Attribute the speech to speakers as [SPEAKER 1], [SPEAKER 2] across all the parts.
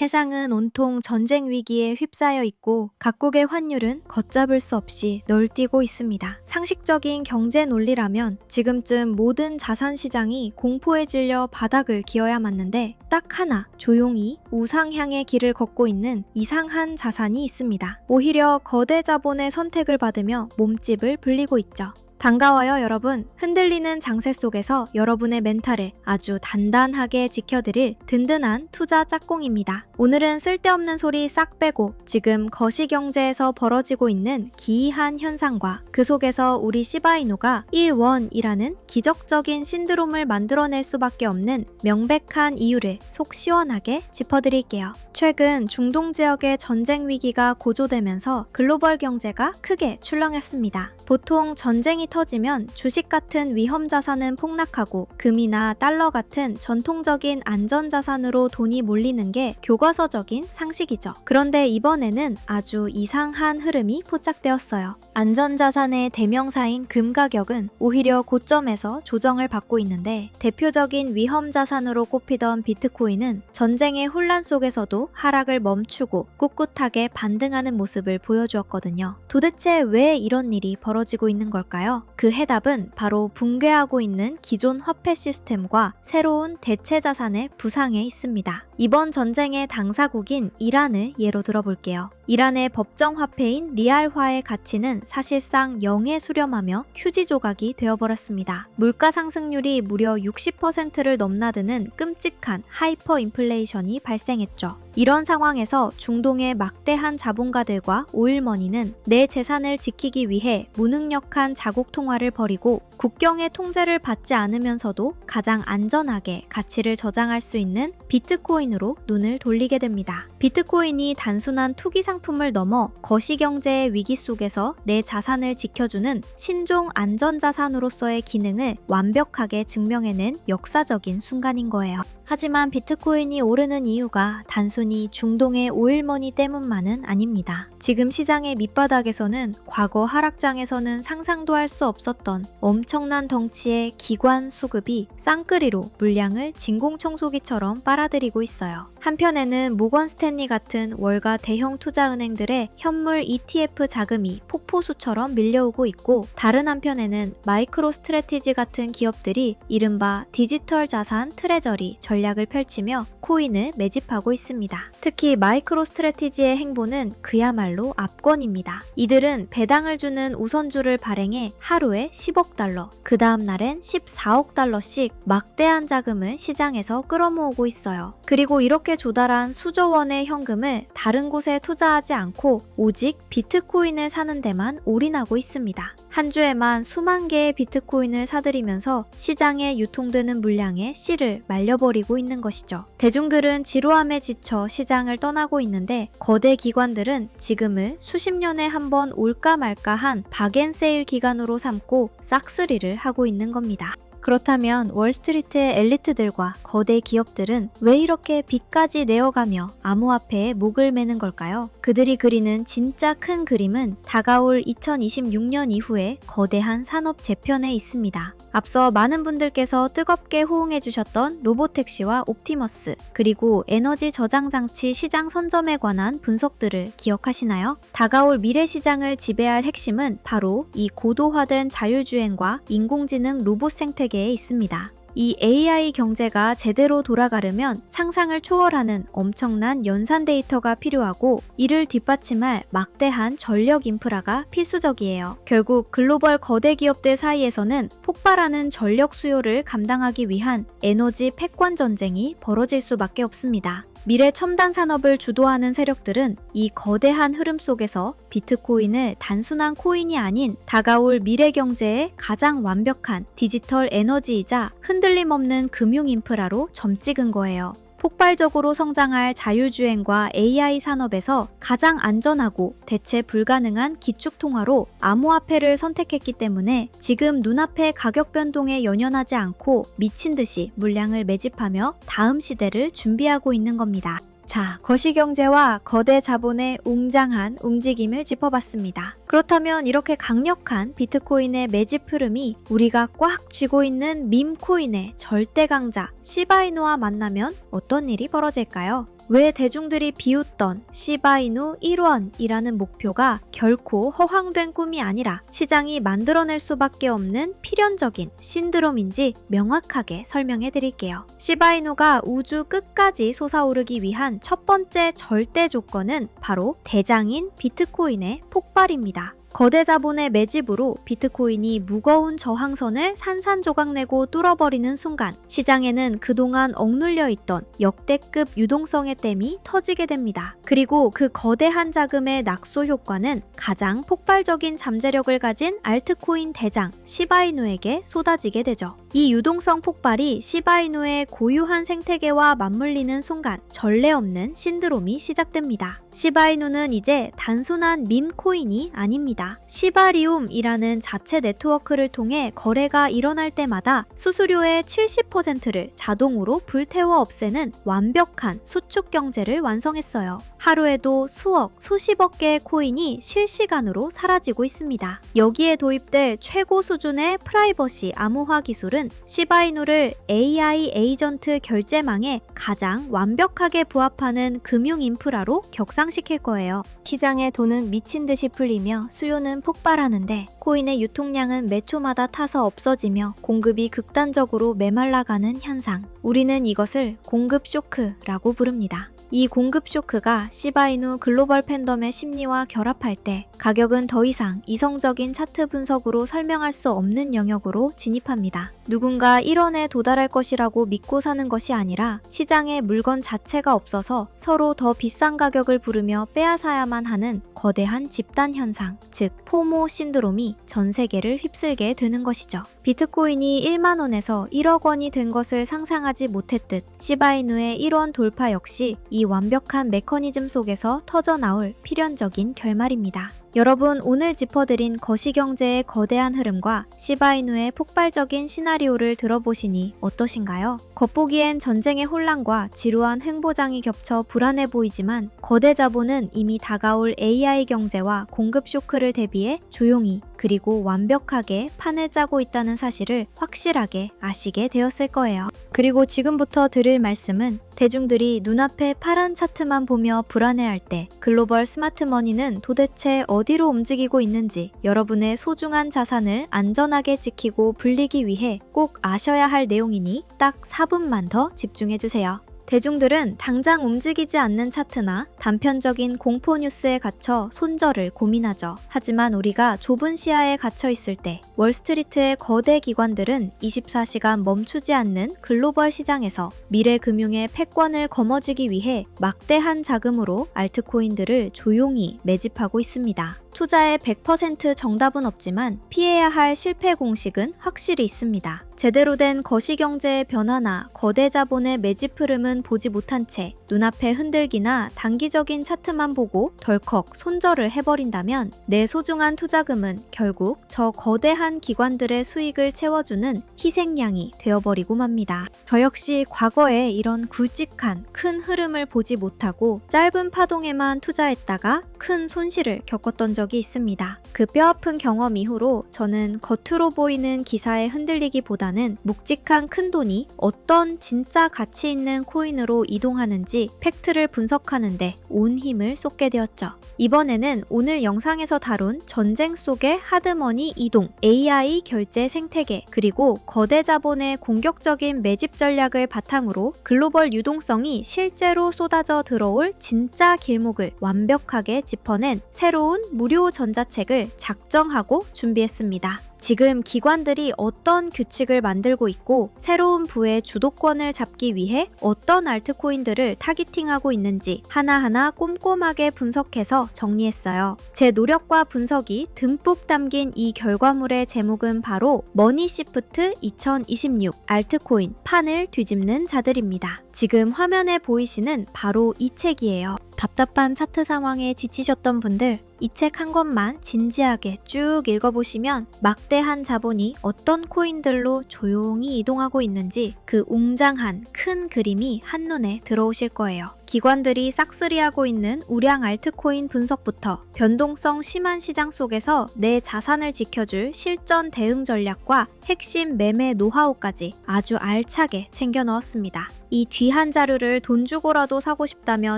[SPEAKER 1] 세상은 온통 전쟁 위기에 휩싸여 있고 각국의 환율은 걷잡을 수 없이 널뛰고 있습니다. 상식적인 경제 논리라면 지금쯤 모든 자산 시장이 공포에 질려 바닥을 기어야 맞는데 딱 하나 조용히 우상향의 길을 걷고 있는 이상한 자산이 있습니다. 오히려 거대 자본의 선택을 받으며 몸집을 불리고 있죠. 반가워요 여러분. 흔들리는 장세 속에서 여러분의 멘탈을 아주 단단하게 지켜드릴 든든한 투자 짝꿍입니다. 오늘은 쓸데없는 소리 싹 빼고 지금 거시경제에서 벌어지고 있는 기이한 현상과 그 속에서 우리 시바이누가 1원이라는 기적적인 신드롬을 만들어낼 수밖에 없는 명백한 이유를 속 시원하게 짚어드릴게요. 최근 중동 지역의 전쟁 위기가 고조되면서 글로벌 경제가 크게 출렁였습니다. 보통 전쟁이 터지면 주식 같은 위험 자산은 폭락하고 금이나 달러 같은 전통적인 안전 자산으로 돈이 몰리는 게 교과서적인 상식이죠. 그런데 이번에는 아주 이상한 흐름이 포착되었어요. 안전 자산의 대명사인 금 가격은 오히려 고점에서 조정을 받고 있는데 대표적인 위험 자산으로 꼽히던 비트코인은 전쟁의 혼란 속에서도 하락을 멈추고 꿋꿋하게 반등하는 모습을 보여주었거든요. 도대체 왜 이런 일이 벌어지고 있는 걸까요? 그 해답은 바로 붕괴하고 있는 기존 화폐 시스템과 새로운 대체 자산의 부상에 있습니다. 이번 전쟁의 당사국인 이란을 예로 들어볼게요. 이란의 법정 화폐인 리알화의 가치는 사실상 0에 수렴하며 휴지 조각이 되어버렸습니다. 물가 상승률이 무려 60%를 넘나드는 끔찍한 하이퍼 인플레이션이 발생했죠. 이런 상황에서 중동의 막대한 자본가들과 오일머니는 내 재산을 지키기 위해 무능력한 자국 통화를 벌이고 국경의 통제를 받지 않으면서도 가장 안전하게 가치를 저장할 수 있는 비트코인으로 눈을 돌리게 됩니다. 비트코인이 단순한 투기 상품을 넘어 거시경제의 위기 속에서 내 자산을 지켜주는 신종 안전자산으로서의 기능을 완벽하게 증명해낸 역사적인 순간인 거예요. 하지만 비트코인이 오르는 이유가 단순히 중동의 오일머니 때문만은 아닙니다. 지금 시장의 밑바닥에서는 과거 하락장에서는 상상도 할 수 없었던 엄청난 덩치의 기관 수급이 쌍끌이로 물량을 진공청소기처럼 빨아들이고 있어요. 한편에는 모건 스탠리 같은 월가 대형 투자은행들의 현물 ETF 자금이 폭포수처럼 밀려오고 있고 다른 한편에는 마이크로 스트래티지 같은 기업들이 이른바 디지털 자산 트레저리 전략을 펼치며 코인을 매집하고 있습니다. 특히 마이크로 스트래티지의 행보는 그야말로 압권입니다. 이들은 배당을 주는 우선주를 발행해 하루에 10억 달러, 그 다음 날엔 14억 달러씩 막대한 자금을 시장에서 끌어모으고 있어요. 그리고 이렇게 조달한 수조 원의 현금을 다른 곳에 투자하지 않고 오직 비트코인을 사는 데만 올인하고 있습니다. 한 주에만 수만 개의 비트코인을 사들이면서 시장에 유통되는 물량의 씨를 말려버리고 있는 것이죠. 대중들은 지루함에 지쳐 시장을 떠나고 있는데 거대 기관들은 지금을 수십 년에 한 번 올까 말까한 박앤세일 기간으로 삼고 싹쓸이를 하고 있는 겁니다. 그렇다면 월스트리트의 엘리트들과 거대 기업들은 왜 이렇게 빚까지 내어가며 암호화폐에 목을 매는 걸까요? 그들이 그리는 진짜 큰 그림은 다가올 2026년 이후의 거대한 산업 재편에 있습니다. 앞서 많은 분들께서 뜨겁게 호응해주셨던 로보택시와 옵티머스, 그리고 에너지 저장 장치 시장 선점에 관한 분석들을 기억하시나요? 다가올 미래 시장을 지배할 핵심은 바로 이 고도화된 자율주행과 인공지능 로봇 생태계에 있습니다. 이 AI 경제가 제대로 돌아가려면 상상을 초월하는 엄청난 연산 데이터가 필요하고 이를 뒷받침할 막대한 전력 인프라가 필수적이에요. 결국 글로벌 거대 기업들 사이에서는 폭발하는 전력 수요를 감당하기 위한 에너지 패권 전쟁이 벌어질 수밖에 없습니다. 미래 첨단 산업을 주도하는 세력들은 이 거대한 흐름 속에서 비트코인을 단순한 코인이 아닌 다가올 미래 경제의 가장 완벽한 디지털 에너지이자 흔들림 없는 금융 인프라로 점 찍은 거예요. 폭발적으로 성장할 자율주행과 AI 산업에서 가장 안전하고 대체 불가능한 기축통화로 암호화폐를 선택했기 때문에 지금 눈앞의 가격 변동에 연연하지 않고 미친 듯이 물량을 매집하며 다음 시대를 준비하고 있는 겁니다. 자, 거시경제와 거대 자본의 웅장한 움직임을 짚어봤습니다. 그렇다면 이렇게 강력한 비트코인의 매집 흐름이 우리가 꽉 쥐고 있는 밈코인의 절대 강자 시바이누와 만나면 어떤 일이 벌어질까요? 왜 대중들이 비웃던 시바이누 1원이라는 목표가 결코 허황된 꿈이 아니라 시장이 만들어낼 수밖에 없는 필연적인 신드롬인지 명확하게 설명해 드릴게요. 시바이누가 우주 끝까지 솟아오르기 위한 첫 번째 절대 조건은 바로 대장인 비트코인의 폭발입니다. 거대 자본의 매집으로 비트코인이 무거운 저항선을 산산조각내고 뚫어버리는 순간 시장에는 그동안 억눌려 있던 역대급 유동성의 댐이 터지게 됩니다. 그리고 그 거대한 자금의 낙소 효과는 가장 폭발적인 잠재력을 가진 알트코인 대장 시바이누에게 쏟아지게 되죠. 이 유동성 폭발이 시바이누의 고유한 생태계와 맞물리는 순간 전례 없는 신드롬이 시작됩니다. 시바이누는 이제 단순한 밈코인이 아닙니다. 시바리움이라는 자체 네트워크를 통해 거래가 일어날 때마다 수수료의 70%를 자동으로 불태워 없애는 완벽한 수축 경제를 완성했어요. 하루에도 수억, 수십억 개의 코인이 실시간으로 사라지고 있습니다. 여기에 도입될 최고 수준의 프라이버시 암호화 기술은 시바이누를 AI 에이전트 결제망에 가장 완벽하게 부합하는 금융 인프라로 격상시킬 거예요. 시장의 돈은 미친 듯이 풀리며 수요는 폭발하는데 코인의 유통량은 매 초마다 타서 없어지며 공급이 극단적으로 메말라가는 현상. 우리는 이것을 공급 쇼크라고 부릅니다. 이 공급 쇼크가 시바이누 글로벌 팬덤의 심리와 결합할 때 가격은 더 이상 이성적인 차트 분석으로 설명할 수 없는 영역으로 진입합니다. 누군가 1원에 도달할 것이라고 믿고 사는 것이 아니라 시장에 물건 자체가 없어서 서로 더 비싼 가격을 부르며 빼앗아야만 하는 거대한 집단 현상, 즉 포모 신드롬이 전 세계를 휩쓸게 되는 것이죠. 비트코인이 1만 원에서 1억 원이 된 것을 상상하지 못했듯 시바이누의 1원 돌파 역시 이 완벽한 메커니즘 속에서 터져나올 필연적인 결말입니다. 여러분, 오늘 짚어드린 거시경제의 거대한 흐름과 시바이누의 폭발적인 시나리오를 들어보시니 어떠신가요? 겉보기엔 전쟁의 혼란과 지루한 횡보장이 겹쳐 불안해 보이지만 거대 자본은 이미 다가올 AI 경제와 공급 쇼크를 대비해 조용히 그리고 완벽하게 판을 짜고 있다는 사실을 확실하게 아시게 되었을 거예요. 그리고 지금부터 드릴 말씀은 대중들이 눈앞의 파란 차트만 보며 불안해할 때 글로벌 스마트머니는 도대체 어디로 움직이고 있는지 여러분의 소중한 자산을 안전하게 지키고 불리기 위해 꼭 아셔야 할 내용이니 딱 4분만 더 집중해주세요. 대중들은 당장 움직이지 않는 차트나 단편적인 공포 뉴스에 갇혀 손절을 고민하죠. 하지만 우리가 좁은 시야에 갇혀 있을 때 월스트리트의 거대 기관들은 24시간 멈추지 않는 글로벌 시장에서 미래 금융의 패권을 거머쥐기 위해 막대한 자금으로 알트코인들을 조용히 매집하고 있습니다. 투자에 100% 정답은 없지만 피해야 할 실패 공식은 확실히 있습니다. 제대로 된 거시경제의 변화나 거대 자본의 매집 흐름은 보지 못한 채 눈앞의 흔들기나 단기적인 차트만 보고 덜컥 손절을 해버린다면 내 소중한 투자금은 결국 저 거대한 기관들의 수익을 채워주는 희생양이 되어버리고 맙니다. 저 역시 과거에 이런 굵직한 큰 흐름을 보지 못하고 짧은 파동에만 투자했다가 큰 손실을 겪었던 적이 있습니다. 그 뼈아픈 경험 이후로 저는 겉으로 보이는 기사에 흔들리기보다는 묵직한 큰돈이 어떤 진짜 가치 있는 코인으로 이동하는지 팩트를 분석하는데 온 힘을 쏟게 되었죠. 이번에는 오늘 영상에서 다룬 전쟁 속의 하드머니 이동, AI 결제 생태계, 그리고 거대 자본의 공격적인 매집 전략을 바탕으로 글로벌 유동성이 실제로 쏟아져 들어올 진짜 길목을 완벽하게 짚어낸 새로운 무료 전자책을 작정하고 준비했습니다. 지금 기관들이 어떤 규칙을 만들고 있고 새로운 부의 주도권을 잡기 위해 어떤 알트코인들을 타깃팅하고 있는지 하나하나 꼼꼼하게 분석해서 정리했어요. 제 노력과 분석이 듬뿍 담긴 이 결과물의 제목은 바로 머니시프트 2026 알트코인 판을 뒤집는 자들입니다. 지금 화면에 보이시는 바로 이 책이에요. 답답한 차트 상황에 지치셨던 분들, 이 책 한 권만 진지하게 쭉 읽어보시면 막대한 자본이 어떤 코인들로 조용히 이동하고 있는지 그 웅장한 큰 그림이 한눈에 들어오실 거예요. 기관들이 싹쓸이하고 있는 우량 알트코인 분석부터 변동성 심한 시장 속에서 내 자산을 지켜줄 실전 대응 전략과 핵심 매매 노하우까지 아주 알차게 챙겨 넣었습니다. 이 귀한 자료를 돈 주고라도 사고 싶다며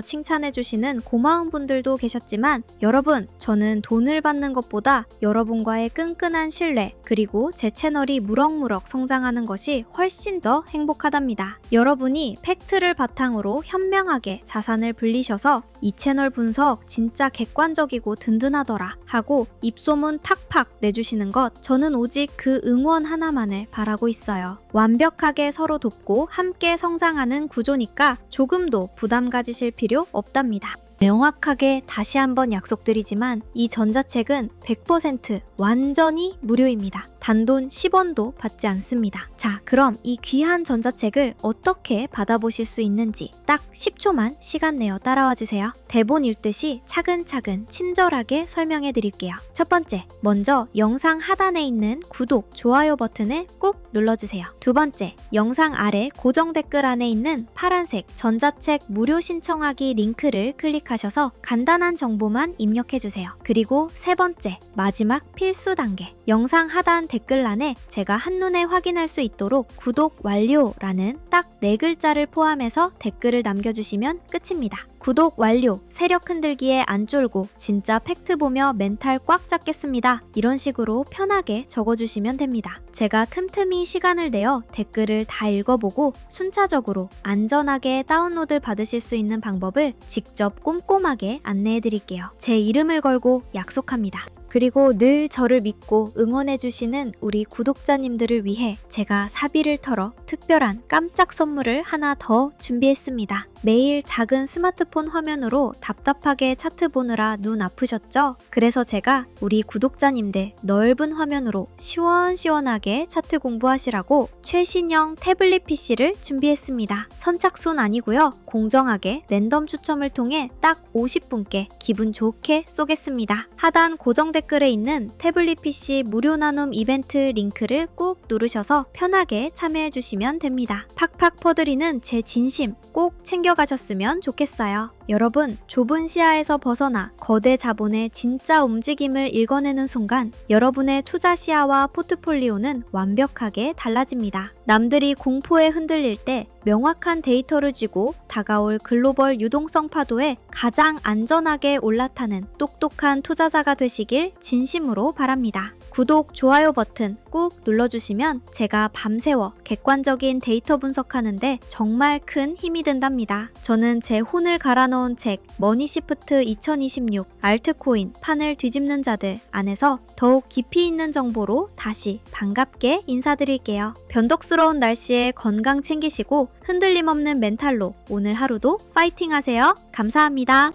[SPEAKER 1] 칭찬해주시는 고마운 분들도 계셨지만 여러분, 저는 돈을 받는 것보다 여러분과의 끈끈한 신뢰 그리고 제 채널이 무럭무럭 성장하는 것이 훨씬 더 행복하답니다. 여러분이 팩트를 바탕으로 현명하게 자산을 불리셔서 이 채널 분석 진짜 객관적이고 든든하더라 하고 입소문 탁팍 내주시는 것, 저는 오직 그 응원 하나만을 바라고 있어요. 완벽하게 서로 돕고 함께 성장하는 구조니까 조금도 부담 가지실 필요 없답니다. 명확하게 다시 한번 약속드리지만 이 전자책은 100% 완전히 무료입니다. 단돈 10원도 받지 않습니다. 자, 그럼 이 귀한 전자책을 어떻게 받아보실 수 있는지 딱 10초만 시간 내어 따라와 주세요. 대본 읽듯이 차근차근 친절하게 설명해 드릴게요. 첫 번째, 먼저 영상 하단에 있는 구독, 좋아요 버튼을 꾹 눌러주세요. 두 번째, 영상 아래 고정 댓글 안에 있는 파란색 전자책 무료 신청하기 링크를 클릭하셔서 간단한 정보만 입력해주세요. 그리고 세 번째, 마지막 필수 단계, 영상 하단 댓글란에 제가 한눈에 확인할 수 있도록 구독 완료라는 딱 4글자를 포함해서 댓글을 남겨주시면 끝입니다. 구독 완료, 세력 흔들기에 안 쫄고 진짜 팩트 보며 멘탈 꽉 잡겠습니다. 이런 식으로 편하게 적어주시면 됩니다. 제가 틈틈이 시간을 내어 댓글을 다 읽어보고 순차적으로 안전하게 다운로드 받으실 수 있는 방법을 직접 꼼꼼하게 안내해 드릴게요. 제 이름을 걸고 약속합니다. 그리고 늘 저를 믿고 응원해주시는 우리 구독자님들을 위해 제가 사비를 털어 특별한 깜짝 선물을 하나 더 준비했습니다. 매일 작은 스마트폰 화면으로 답답하게 차트 보느라 눈 아프셨죠? 그래서 제가 우리 구독자님들 넓은 화면으로 시원시원하게 차트 공부하시라고 최신형 태블릿 PC를 준비했습니다. 선착순 아니고요. 공정하게 랜덤 추첨을 통해 딱 50분께 기분 좋게 쏘겠습니다. 하단 고정 댓글에 있는 태블릿 PC 무료 나눔 이벤트 링크를 꾹 누르셔서 편하게 참여해주시면 됩니다. 팍팍 퍼드리는 제 진심 꼭 챙겨가셨으면 좋겠어요. 여러분, 좁은 시야에서 벗어나 거대 자본의 진짜 움직임을 읽어내는 순간 여러분의 투자 시야와 포트폴리오는 완벽하게 달라집니다. 남들이 공포에 흔들릴 때 명확한 데이터를 쥐고 다가올 글로벌 유동성 파도에 가장 안전하게 올라타는 똑똑한 투자자가 되시길 진심으로 바랍니다. 구독, 좋아요 버튼 꾹 눌러주시면 제가 밤새워 객관적인 데이터 분석하는데 정말 큰 힘이 된답니다. 저는 제 혼을 갈아넣은 책 머니시프트 2026 알트코인 판을 뒤집는 자들 안에서 더욱 깊이 있는 정보로 다시 반갑게 인사드릴게요. 변덕스러운 날씨에 건강 챙기시고 흔들림 없는 멘탈로 오늘 하루도 파이팅 하세요. 감사합니다.